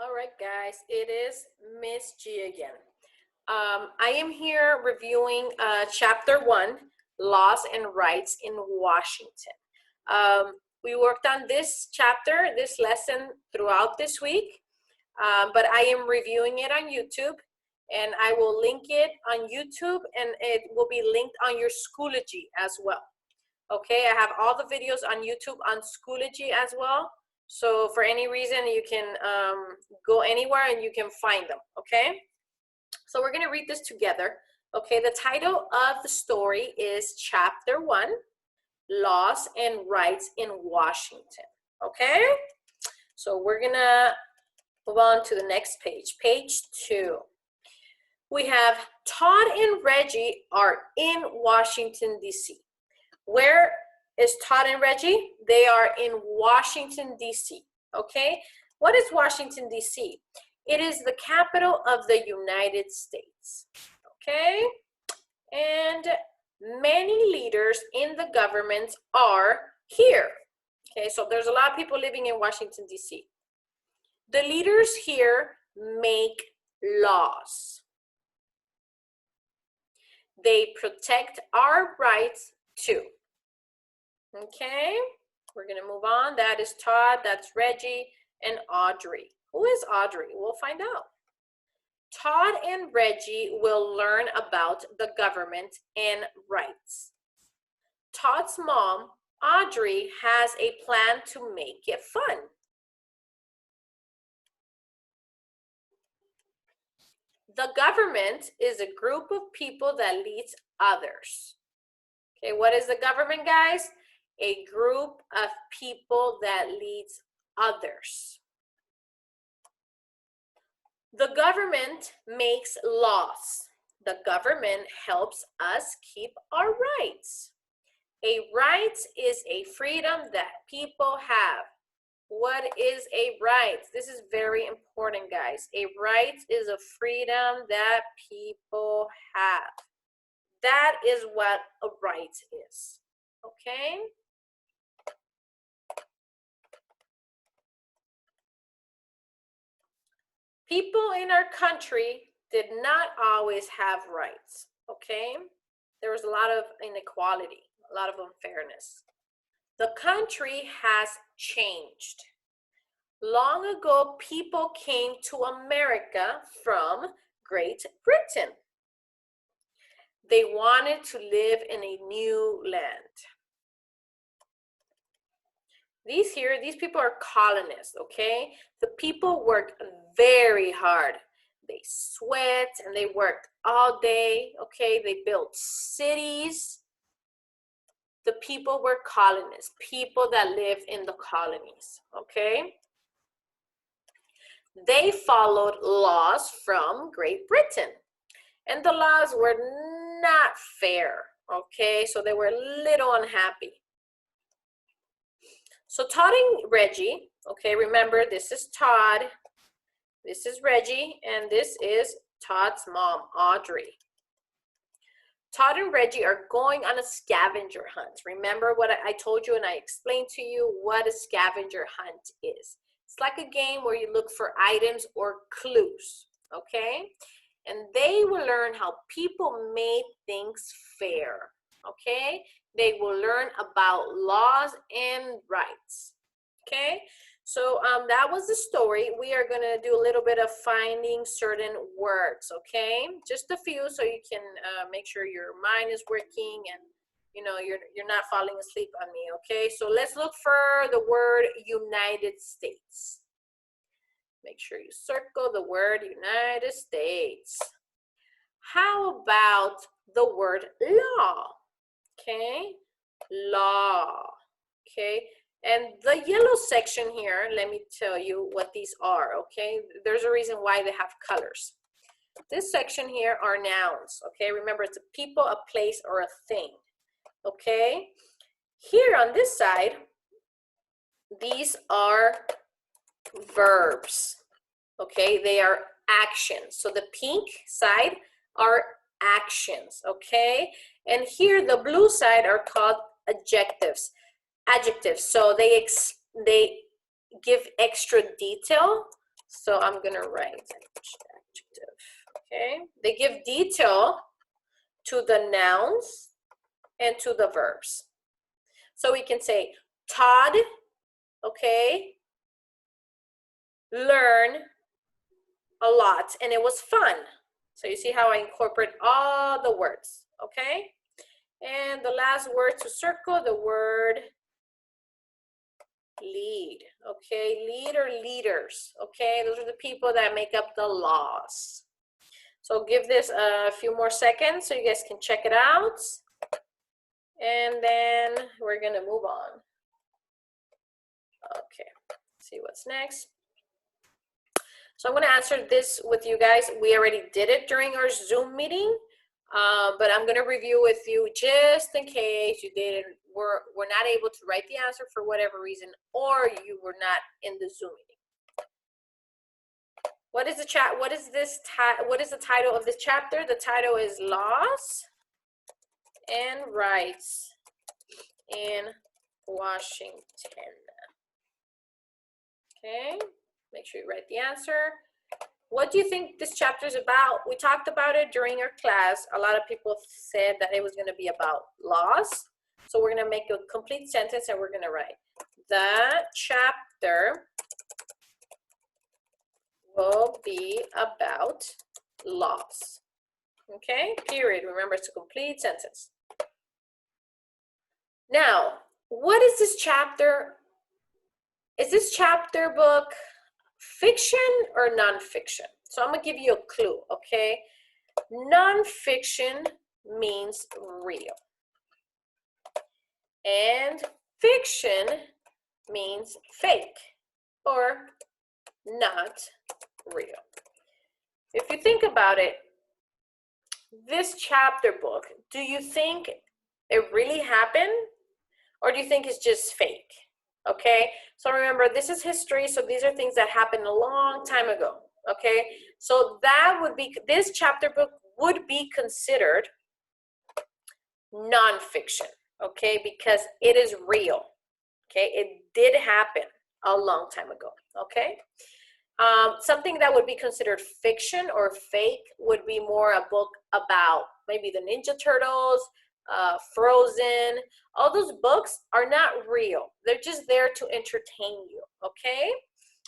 All right, guys, it is Miss G again. I am here reviewing Chapter 1, Laws and Rights in Washington. We worked on this chapter, this lesson throughout this week, but I am reviewing it on YouTube, and I will link it on YouTube, and it will be linked on your Schoology as well. Okay, I have all the videos on YouTube on Schoology as well. So for any reason, you can go anywhere and you can find them, okay? So we're gonna read this together. Okay, the title of the story is Chapter 1, Laws and Rights in Washington, okay? So we're gonna move on to the next page, page 2. We have Todd and Reggie are in Washington, D.C. Where is Todd and Reggie? They are in Washington, D.C. Okay? What is Washington, D.C.? It is the capital of the United States. Okay? And many leaders in the government are here. Okay, so there's a lot of people living in Washington, D.C. The leaders here make laws. They protect our rights too. Okay, we're gonna move on. That is Todd, that's Reggie, and Audrey. Who is Audrey? We'll find out. Todd and Reggie will learn about the government and rights. Todd's mom, Audrey, has a plan to make it fun. The government is a group of people that leads others. Okay, what is the government, guys? A group of people that leads others. The government makes laws. The government helps us keep our rights. A right is a freedom that people have. What is a right? This is very important, guys. A right is a freedom that people have. That is what a right is. Okay? People in our country did not always have rights, okay? There was a lot of inequality, a lot of unfairness. The country has changed. Long ago, people came to America from Great Britain. They wanted to live in a new land. These people are colonists, okay? The people worked very hard. They sweat and they worked all day, okay? They built cities. The people were colonists, people that lived in the colonies, okay? They followed laws from Great Britain, and the laws were not fair, okay? So they were a little unhappy. So Todd and Reggie, okay, remember this is Todd, this is Reggie, and this is Todd's mom, Audrey. Todd and Reggie are going on a scavenger hunt. Remember what I told you and I explained to you what a scavenger hunt is. It's like a game where you look for items or clues, okay? And they will learn how people made things fair, okay? They will learn about laws and rights, okay? So that was the story. We are gonna do a little bit of finding certain words, okay? Just a few so you can make sure your mind is working and you know, you're not falling asleep on me, okay? So let's look for the word United States. Make sure you circle the word United States. How about the word law? Okay, law, okay? And the yellow section here, let me tell you what these are, okay? There's a reason why they have colors. This section here are nouns, okay? Remember, it's a people, a place, or a thing, okay? Here on this side, these are verbs, okay? They are actions. So the pink side are actions, okay? And here the blue side are called adjectives. So they give extra detail. So I'm gonna write adjective, okay? They give detail to the nouns and to the verbs. So we can say Todd, okay, learn a lot and it was fun. So you see how I incorporate all the words, okay? And the last word to circle, the word lead, okay? Lead or leaders, okay? Those are the people that make up the laws. So give this a few more seconds so you guys can check it out. And then we're gonna move on. Okay, see what's next. So I'm gonna answer this with you guys. We already did it during our Zoom meeting, but I'm gonna review with you just in case you were not able to write the answer for whatever reason, or you were not in the Zoom meeting. What is the title of this chapter? The title is Laws and Rights in Washington. Okay, make sure you write the answer. What do you think this chapter is about? We talked about it during our class. A lot of people said that it was going to be about laws. So we're going to make a complete sentence and we're going to write, the chapter will be about laws. Okay, period. Remember, it's a complete sentence. Now, what is this chapter? Is this chapter book fiction or nonfiction? So I'm gonna give you a clue, okay? Nonfiction means real. And fiction means fake or not real. If you think about it, this chapter book, do you think it really happened? Or do you think it's just fake? Okay, so remember, this is history, so these are things that happened a long time ago. Okay, so that would be, this chapter book would be considered nonfiction, okay, because it is real. Okay, it did happen a long time ago. Okay, something that would be considered fiction or fake would be more a book about maybe the Ninja Turtles, Frozen. All those books are not real. They're just there to entertain you, okay?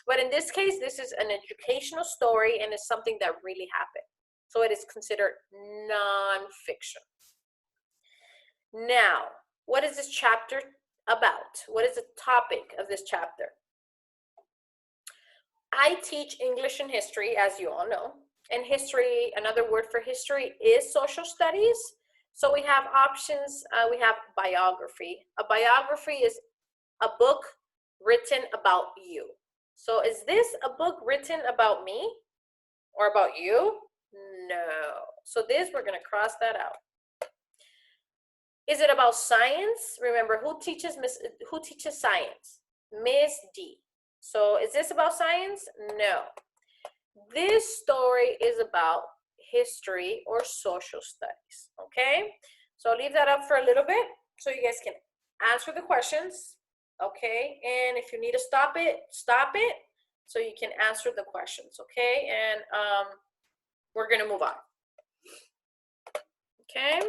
But in this case, this is an educational story and it's something that really happened. So it is considered nonfiction. Now, what is this chapter about? What is the topic of this chapter? I teach English and history, as you all know. And history, another word for history is social studies. So we have options, we have biography. A biography is a book written about you. So is this a book written about me or about you? No. So this, we're gonna cross that out. Is it about science? Remember, who teaches science? Miss D. So is this about science? No. This story is about history or social studies, okay? So leave that up for a little bit so you guys can answer the questions, okay? And if you need to stop it so you can answer the questions, okay? And we're gonna move on, okay?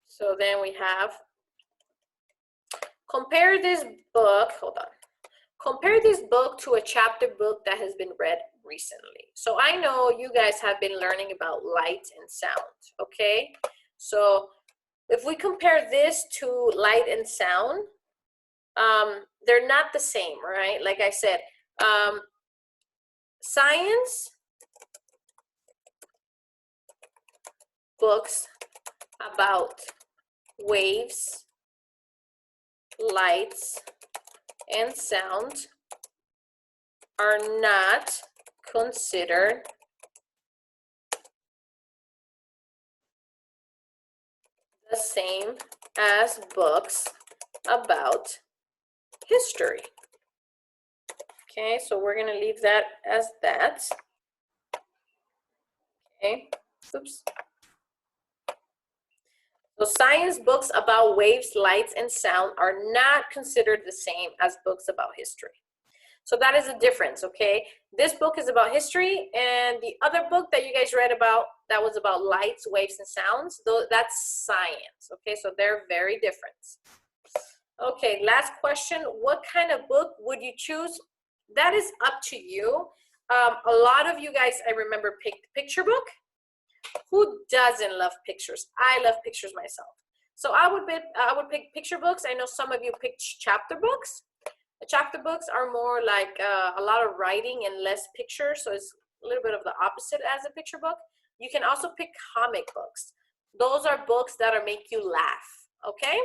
So then we have, compare this book, hold on. Compare this book to a chapter book that has been read recently. So I know you guys have been learning about light and sound, okay? So if we compare this to light and sound, they're not the same, right? Like I said, science books about waves, lights, and sound are not considered the same as books about history. Okay, so we're gonna leave that as that. Okay, oops. So science books about waves, lights, and sound are not considered the same as books about history. So that is the difference, okay? This book is about history, and the other book that you guys read about, that was about lights, waves, and sounds, that's science, okay? So they're very different. Okay, last question. What kind of book would you choose? That is up to you. A lot of you guys, I remember, picked picture book. Who doesn't love pictures? I love pictures myself. So I would pick picture books. I know some of you picked chapter books. Chapter books are more like a lot of writing and less pictures, so it's a little bit of the opposite as a picture book. You can also pick comic books. Those are books that make you laugh, okay?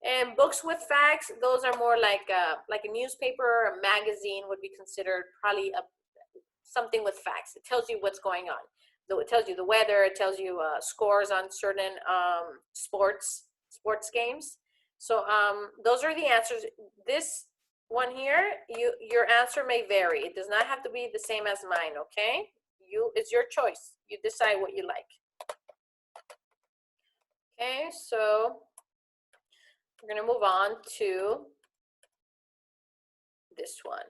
And books with facts, those are more like a newspaper or a magazine would be considered probably something with facts. It tells you what's going on. It tells you the weather. It tells you scores on certain sports games. So those are the answers. This one here, your answer may vary. It does not have to be the same as mine, okay? It's your choice. You decide what you like. Okay, so we're gonna move on to this one.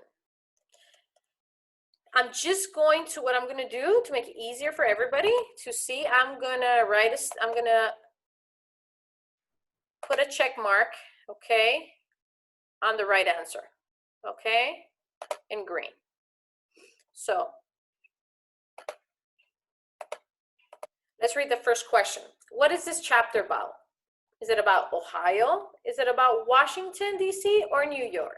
I'm just going to, what I'm gonna do to make it easier for everybody to see, I'm gonna put a check mark, okay, on the right answer, okay, in green. So let's read the first question. What is this chapter about? Is it about Ohio? Is it about Washington, D.C. or New York?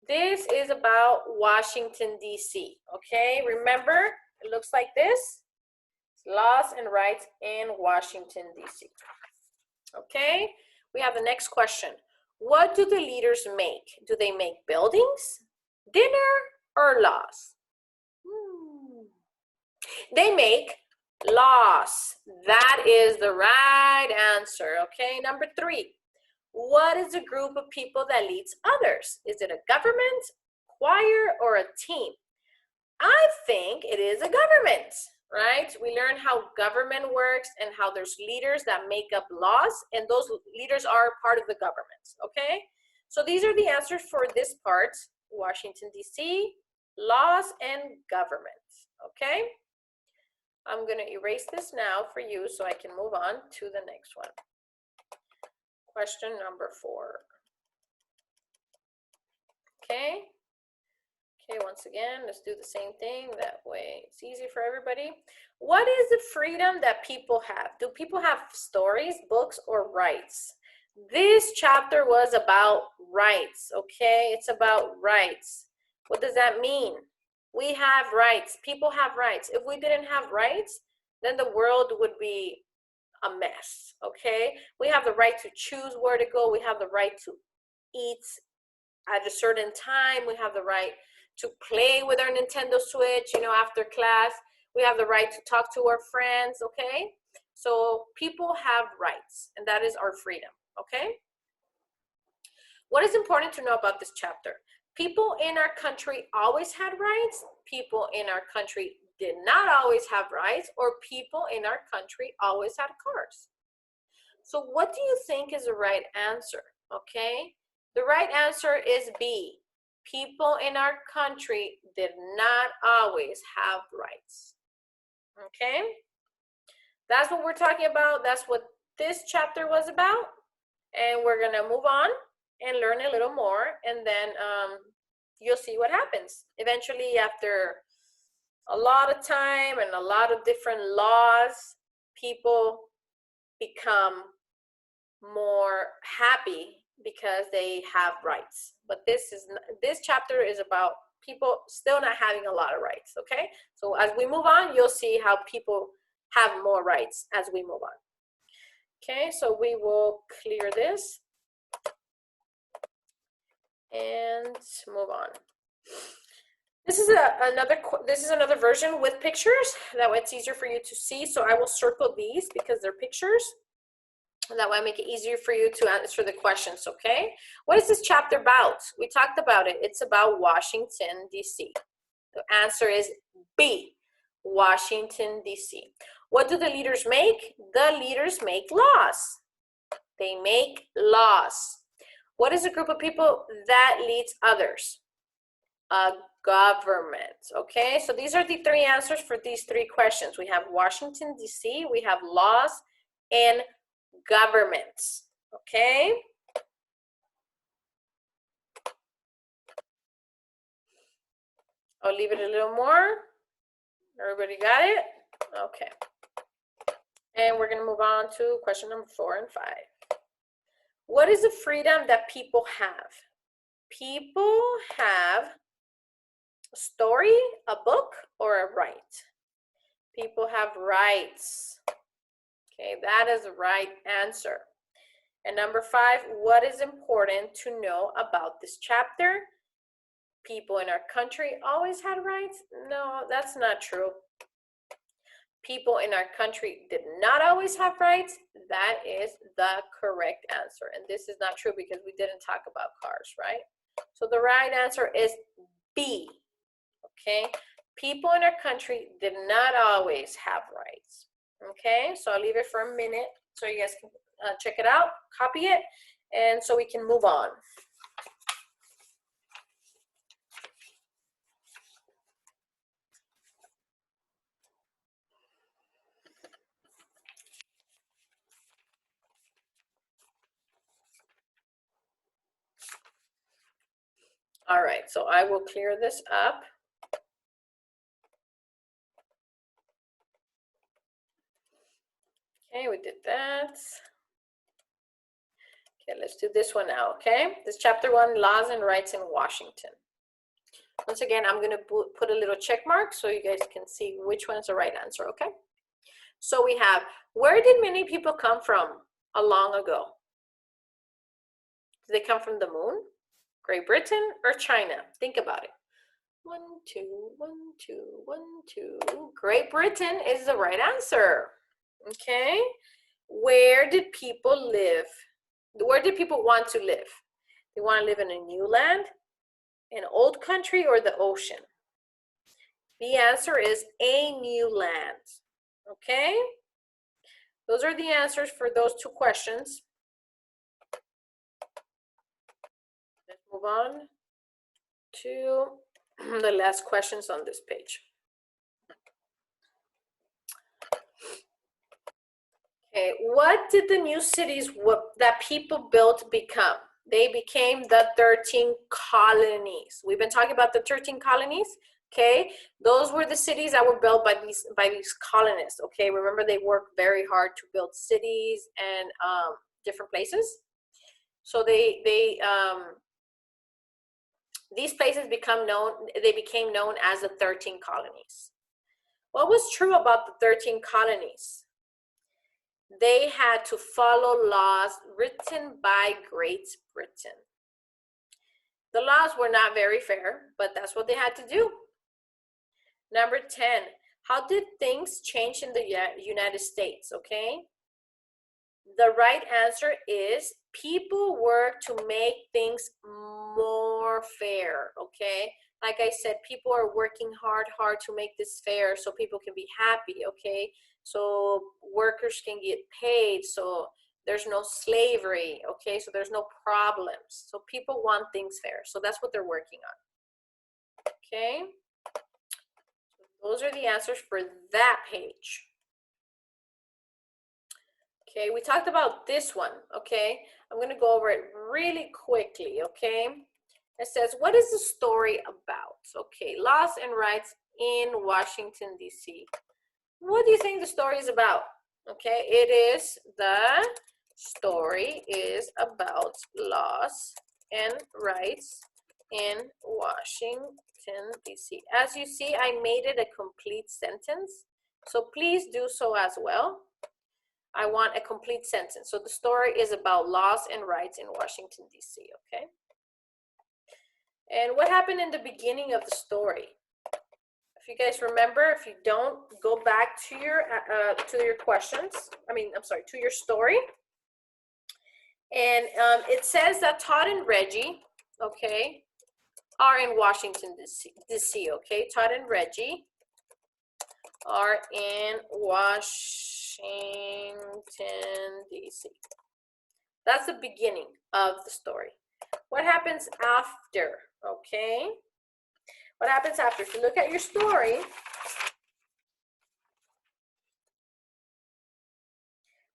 This is about Washington, D.C., okay? Remember, it looks like this. Laws and rights in Washington, D.C. Okay, we have the next question. What do the leaders make? Do they make buildings, dinner, or laws? They make laws. That is the right answer, okay? Number 3. What is a group of people that leads others? Is it a government, choir, or a team? I think it is a government, right? We learn how government works and how there's leaders that make up laws, and those leaders are part of the government, okay? So these are the answers for this part: Washington, D.C., laws, and government, okay? I'm gonna erase this now for you so I can move on to the next one. Question number 4. Okay. Okay, once again, let's do the same thing. That way it's easy for everybody. What is the freedom that people have? Do people have stories, books, or rights? This chapter was about rights, okay? It's about rights. What does that mean? We have rights. People have rights. If we didn't have rights, then the world would be a mess, okay? We have the right to choose where to go. We have the right to eat at a certain time. We have the right to play with our Nintendo Switch, you know, after class. We have the right to talk to our friends, okay? So people have rights, and that is our freedom, okay? What is important to know about this chapter? People in our country always had rights. People in our country did not always have rights, or people in our country always had cars. So what do you think is the right answer, okay? The right answer is B. People in our country did not always have rights, okay? That's what we're talking about. That's what this chapter was about. And we're gonna move on and learn a little more, and then you'll see what happens. Eventually, after a lot of time and a lot of different laws, people become more happy because they have rights. But this chapter is about people still not having a lot of rights, okay? So as we move on, you'll see how people have more rights as we move on. Okay, so we will clear this and move on. This is another version with pictures. That way it's easier for you to see. So I will circle these because they're pictures. And that way I make it easier for you to answer the questions, okay? What is this chapter about? We talked about it. It's about Washington, D.C. The answer is B, Washington, D.C. What do the leaders make? The leaders make laws. They make laws. What is a group of people that leads others? A government. Okay, so these are the three answers for these three questions. We have Washington, D.C., we have laws, and governments. Okay. I'll leave it a little more. Everybody got it? Okay. And we're going to move on to question number 4 and 5. What is the freedom that people have? People have a story, a book, or a right? People have rights. Okay, that is the right answer. And number 5, what is important to know about this chapter? People in our country always had rights? No, that's not true. People in our country did not always have rights. That is the correct answer. And this is not true because we didn't talk about cars, right? So the right answer is B. Okay? People in our country did not always have rights. Okay? So I'll leave it for a minute so you guys can check it out, copy it, and so we can move on. All right, so I will clear this up. Okay, we did that. Okay, let's do this one now, okay? This chapter 1, Laws and Rights in Washington. Once again, I'm gonna put a little check mark so you guys can see which one is the right answer, okay? So we have, where did many people come from long ago? Did they come from the moon, Great Britain, or China? Think about it. 1, 2, 1, 2, 1, 2. Great Britain is the right answer. Okay. Where did people live? Where did people want to live? They want to live in a new land, an old country, or the ocean? The answer is a new land. Okay. Those are the answers for those 2 questions. Let's move on to the last questions on this page. Okay, what did the new cities that people built become? They became the 13 colonies. We've been talking about the 13 colonies. Okay, those were the cities that were built by these colonists. Okay, remember they worked very hard to build cities and different places. So these places became known as the 13 colonies. What was true about the 13 colonies? They had to follow laws written by Great Britain. The laws were not very fair, but that's what they had to do. Number 10, how did things change in the United States, okay? The right answer is people work to make things more fair, okay? Like I said, people are working hard to make this fair so people can be happy, okay? So workers can get paid, so there's no slavery, okay? So there's no problems. So people want things fair. So that's what they're working on, okay? Those are the answers for that page. Okay, we talked about this one, okay? I'm gonna go over it really quickly, okay? It says, what is the story about? Okay, laws and rights in Washington, D.C. What do you think the story is about? Okay, the story is about laws and rights in Washington, D.C. As you see, I made it a complete sentence, so please do so as well. I want a complete sentence. So the story is about laws and rights in Washington, D.C., okay? And what happened in the beginning of the story? If you guys remember, if you don't, go back to your questions. To your story. And it says that Todd and Reggie, okay, are in Washington, D.C., okay? Todd and Reggie are in Washington, D.C. That's the beginning of the story. What happens after, okay? What happens after? If you look at your story,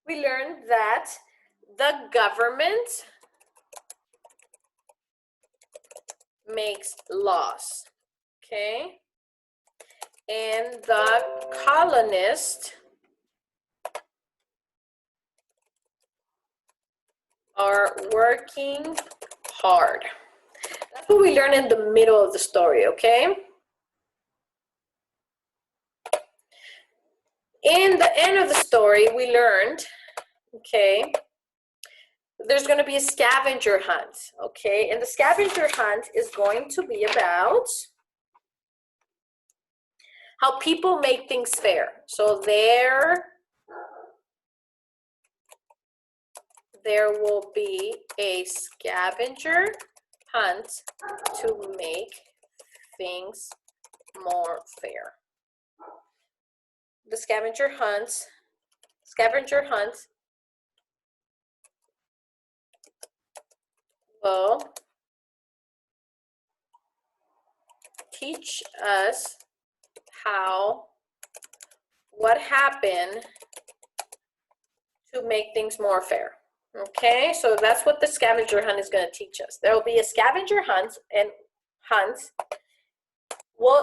we learned that the government makes laws, okay? And the colonists are working hard. That's what we learn in the middle of the story, okay? In the end of the story, we learned, okay, there's going to be a scavenger hunt, okay? And the scavenger hunt is going to be about how people make things fair. So there will be a scavenger hunt to make things more fair. The scavenger hunt will teach us what happened to make things more fair. Okay, so that's what the scavenger hunt is going to teach us. There will be a scavenger hunt, and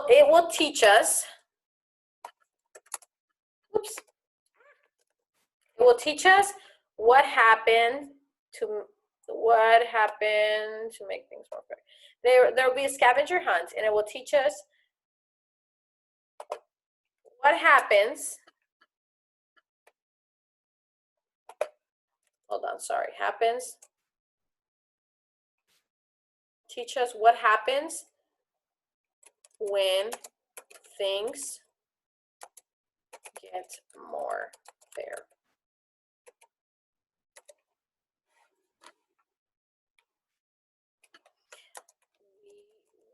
it will teach us, it will teach us what happened to make things more fair. There will be a scavenger hunt, and it will teach us what happens. Teach us what happens when things get more fair.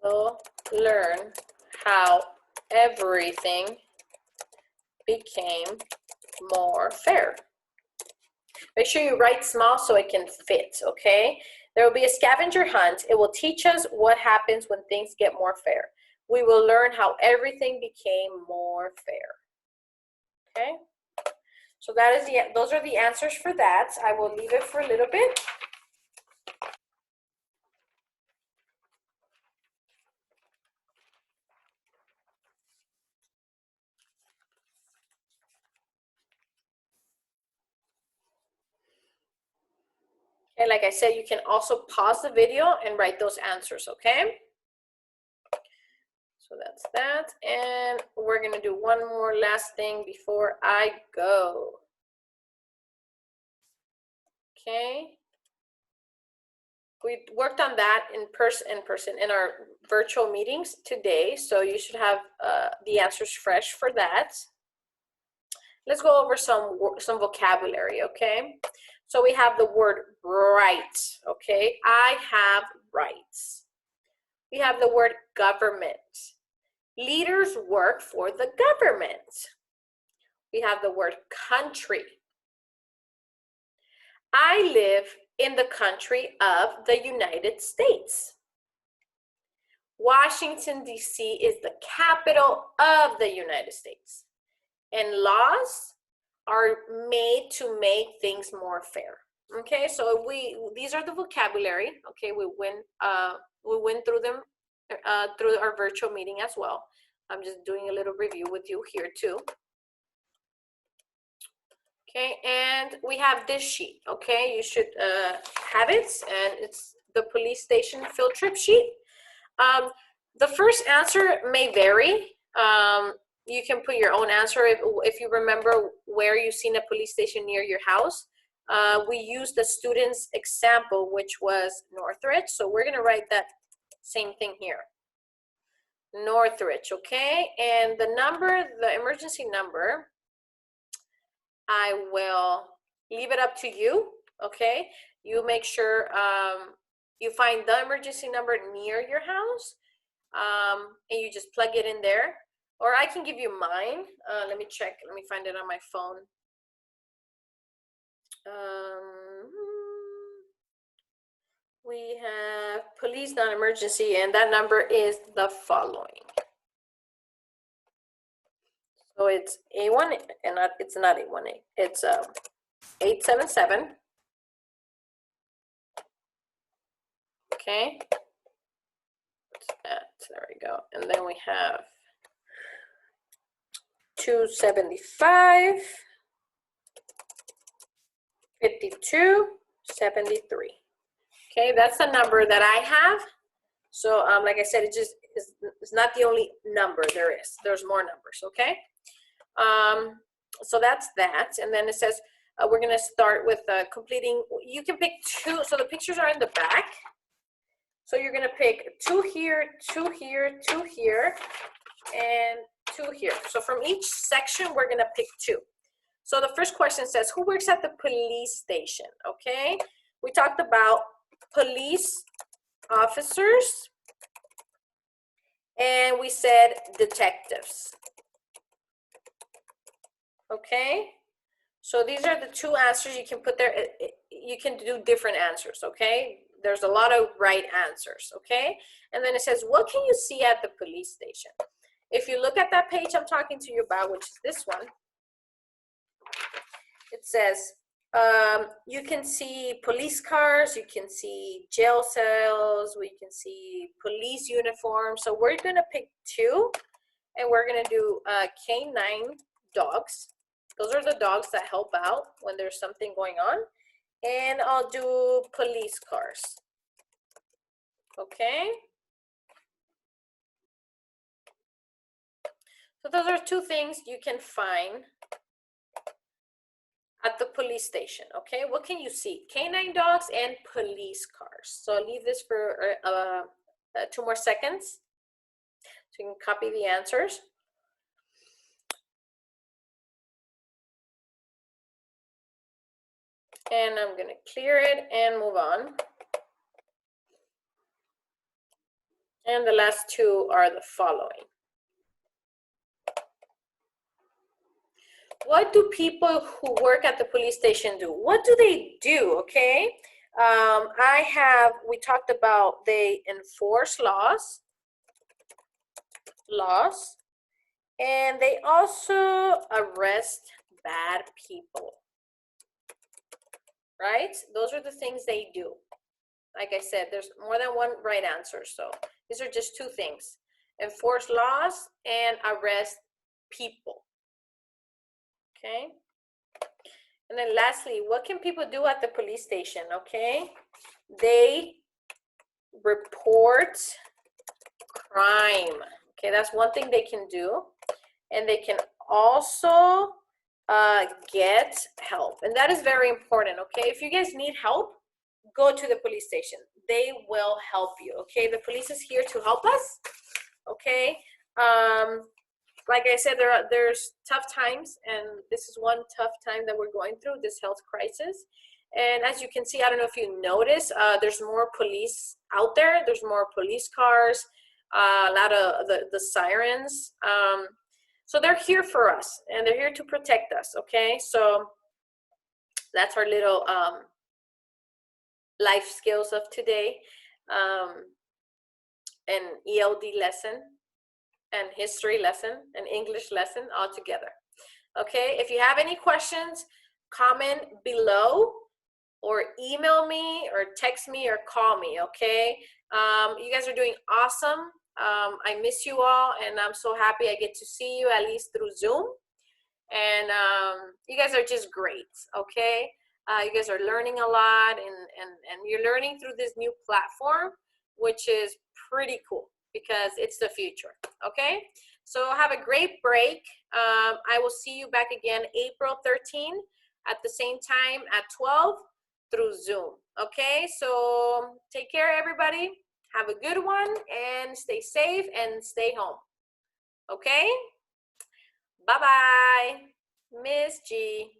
We will learn how everything became more fair. Make sure you write small so it can fit, okay? There will be a scavenger hunt. It will teach us what happens when things get more fair. We will learn how everything became more fair. Okay? So those are the answers for that. I will leave it for a little bit. And like I said, you can also pause the video and write those answers, okay? So that's that. And we're gonna do one more last thing before I go. Okay. We worked on that in person in our virtual meetings today, so you should have the answers fresh for that. Let's go over some vocabulary, okay? So we have the word right, okay? I have rights. We have the word government. Leaders work for the government. We have the word country. I live in the country of the United States. Washington, D.C. is the capital of the United States. And laws are made to make things more fair. Okay, so these are the vocabulary. Okay, we went through them through our virtual meeting as well. I'm just doing a little review with you here too. Okay, and we have this sheet. Okay, you should have it, and it's the police station field trip sheet. The first answer may vary. You can put your own answer if you remember where you've seen a police station near your house. We used the student's example, which was Northridge. So we're going to write that same thing here. Northridge, okay? And the emergency number, I will leave it up to you, okay? You make sure you find the emergency number near your house, and you just plug it in there. Or I can give you mine. Let me check. Let me find it on my phone. we have police non-emergency, and that number is the following. So it's A1, and it's not A1A, it's 877. Okay. What's that? There we go. And then we have 275, 5273. Okay, that's the number that I have. So like I said, it's not the only number there is. There's more numbers, okay? So that's that. And then it says we're gonna start with completing, you can pick two, so the pictures are in the back. So you're gonna pick two here, two here, two here, and two here. So from each section, we're gonna pick two. So the first question says, who works at the police station? Okay, we talked about police officers, and we said detectives. Okay, so these are the two answers you can put there. You can do different answers, okay? There's a lot of right answers, okay? And then it says, what can you see at the police station? If you look at that page I'm talking to you about, which is this one, it says, you can see police cars, you can see jail cells, we can see police uniforms. So we're gonna pick two, and we're gonna do canine dogs. Those are the dogs that help out when there's something going on. And I'll do police cars. Okay. So those are two things you can find at the police station, okay? What can you see? Canine dogs and police cars. So I'll leave this for 2 more seconds so you can copy the answers. And I'm gonna clear it and move on. And the last two are the following. What do people who work at the police station do? What do they do, okay? We talked about they enforce laws, and they also arrest bad people, right? Those are the things they do. Like I said, there's more than one right answer, so these are just two things. Enforce laws and arrest people. Okay. And then lastly, what can people do at the police station? Okay. They report crime. Okay, that's one thing they can do. And they can also get help. And that is very important, okay? If you guys need help, go to the police station. They will help you, okay? The police is here to help us, okay? Like I said, there's tough times, and this is one tough time that we're going through, this health crisis. And as you can see, I don't know if you notice, there's more police out there. There's more police cars, a lot of the sirens. So they're here for us, and they're here to protect us, okay? So that's our little life skills of today, an ELD lesson, and history lesson, and English lesson all together. Okay, if you have any questions, comment below, or email me, or text me, or call me, okay? You guys are doing awesome. I miss you all, and I'm so happy I get to see you at least through Zoom. And you guys are just great, okay? You guys are learning a lot, and you're learning through this new platform, which is pretty cool because it's the future, okay? So have a great break. I will see you back again April 13 at the same time at 12 through Zoom, okay? So take care, everybody. Have a good one, and stay safe and stay home, okay? Bye-bye, Miss G.